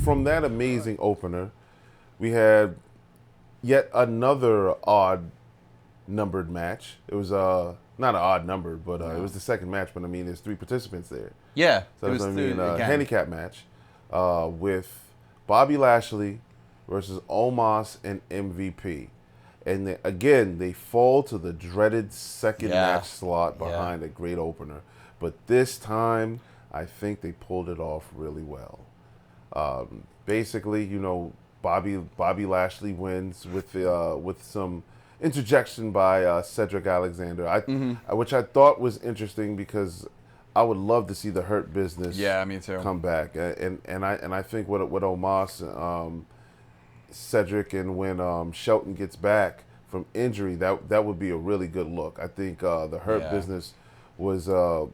from that amazing opener, we had yet another odd numbered match. It was not an odd number, but it was the second match. But I mean, there's 3 participants there. Yeah, So it was again. handicap match with Bobby Lashley versus Omos and MVP. And again, they fall to the dreaded second match slot behind a great opener. But this time, I think they pulled it off really well. Basically, Bobby Lashley wins with some interjection by Cedric Alexander, which I thought was interesting because I would love to see the Hurt Business me too. come back. And I think with Omos, Cedric, and when Shelton gets back from injury, that would be a really good look. I think the Hurt Business was a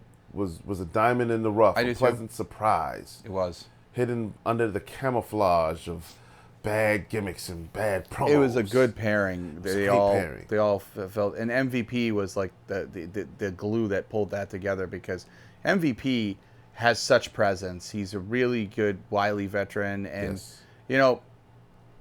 diamond in the rough, a pleasant surprise. It was hidden under the camouflage of bad gimmicks and bad promos. It was a good pairing. They all felt, and MVP was like the glue that pulled that together, because MVP has such presence. He's a really good, wily veteran, and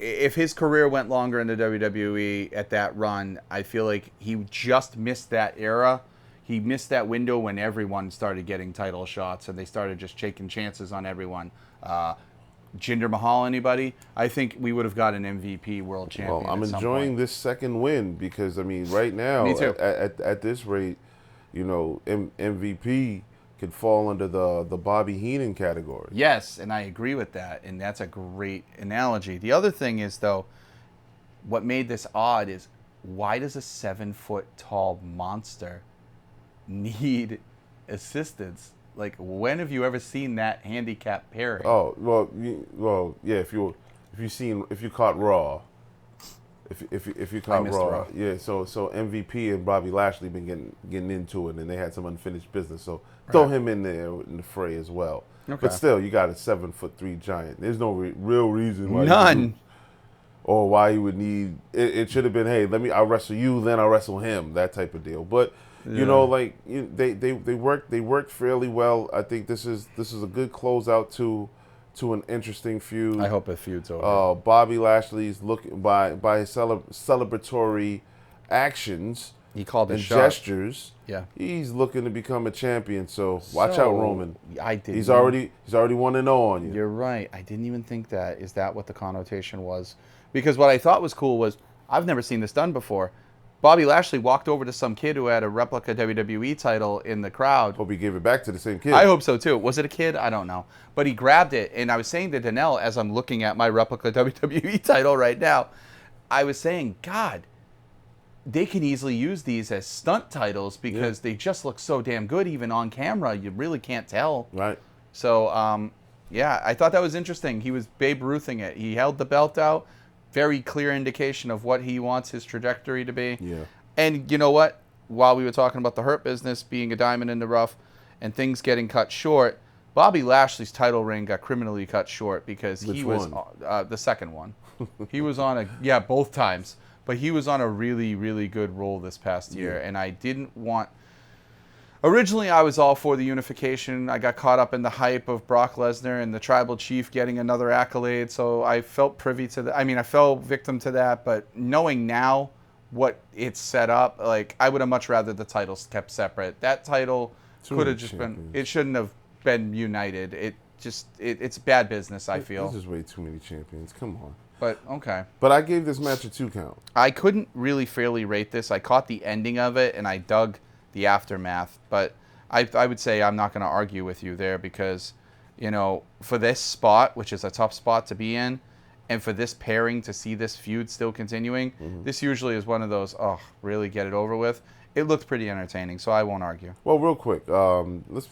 if his career went longer in the WWE at that run, I feel like he just missed that era. He missed that window when everyone started getting title shots and they started just taking chances on everyone. Jinder Mahal, anybody? I think we would have got an MVP world champion. Well, I'm enjoying this second win because, I mean, right now, at this rate, MVP could fall under the Bobby Heenan category. Yes, and I agree with that, and that's a great analogy. The other thing is, though, what made this odd is, why does a 7-foot-tall monster need assistance? Like, when have you ever seen that handicap pairing? Oh, well, yeah. If you caught Raw, if you caught Raw, yeah. So MVP and Bobby Lashley been getting into it, and they had some unfinished business. So throw him in there in the fray as well. Okay. But still, you got a 7'3" giant. There's no real reason why. None. Or why you would need. It should have been, hey, I'll wrestle you, then I'll wrestle him, that type of deal. But they worked fairly well. I think this is a good closeout to an interesting feud. I hope the feud's over. Bobby Lashley's looking by his celebratory actions. He called and shot. Gestures. Yeah, he's looking to become a champion. So watch out, Roman. He's already 1-0 on you. You're right. I didn't even think that. Is that what the connotation was? Because what I thought was cool was, I've never seen this done before. Bobby Lashley walked over to some kid who had a replica WWE title in the crowd. Hope he gave it back to the same kid. I hope so, too. Was it a kid? I don't know. But he grabbed it, and I was saying to Danelle, as I'm looking at my replica WWE title right now, I was saying, God, they can easily use these as stunt titles because they just look so damn good, even on camera. You really can't tell. Right. So, I thought that was interesting. He was Babe Ruthing it. He held the belt out. Very clear indication of what he wants his trajectory to be. Yeah. And you know what? While we were talking about the Hurt Business being a diamond in the rough and things getting cut short, Bobby Lashley's title reign got criminally cut short because he was the second one. He was on both times. But he was on a really, really good roll this past year. And I didn't want... Originally, I was all for the unification. I got caught up in the hype of Brock Lesnar and the Tribal Chief getting another accolade, so I felt privy to that. I mean, I fell victim to that, but knowing now what it's set up, like, I would have much rather the titles kept separate. That title could have just been... It shouldn't have been united. It's bad business, I feel. This is way too many champions. Come on. But, okay. But I gave this match a 2 count. I couldn't really fairly rate this. I caught the ending of it, and I dug the aftermath, but I would say I'm not going to argue with you there because, for this spot, which is a tough spot to be in, and for this pairing to see this feud still continuing, this usually is one of those, really get it over with. It looked pretty entertaining, so I won't argue. Well, real quick, let's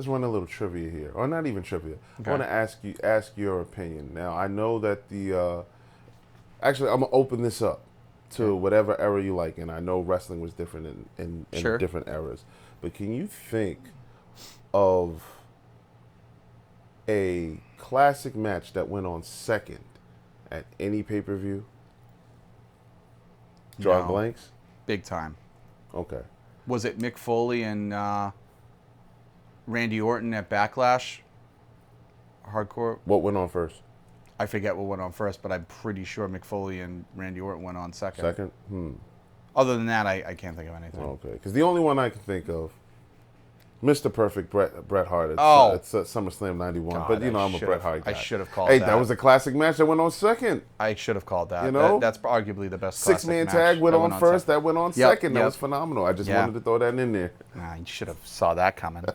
run a little trivia here, or not even trivia. Okay. I want to ask your opinion. Now, I know that actually, I'm gonna open this up to whatever era you like, and I know wrestling was different in different eras. But can you think of a classic match that went on second at any pay-per-view? Drawing blanks? Big time. Okay. Was it Mick Foley and Randy Orton at Backlash? hardcore. What went on first? I forget what went on first, but I'm pretty sure McFoley and Randy Orton went on second. Second? Other than that, I can't think of anything. Okay, because the only one I can think of, Mr. Perfect Bret Hart. It's SummerSlam '91. God, but I'm a Bret Hart guy. I should have called that. that. Hey, that was a classic match that went on second. I should have called that. That's arguably the best. Six-man tag went on first. That went on second. That was phenomenal. I just wanted to throw that in there. Nah, you should have saw that coming.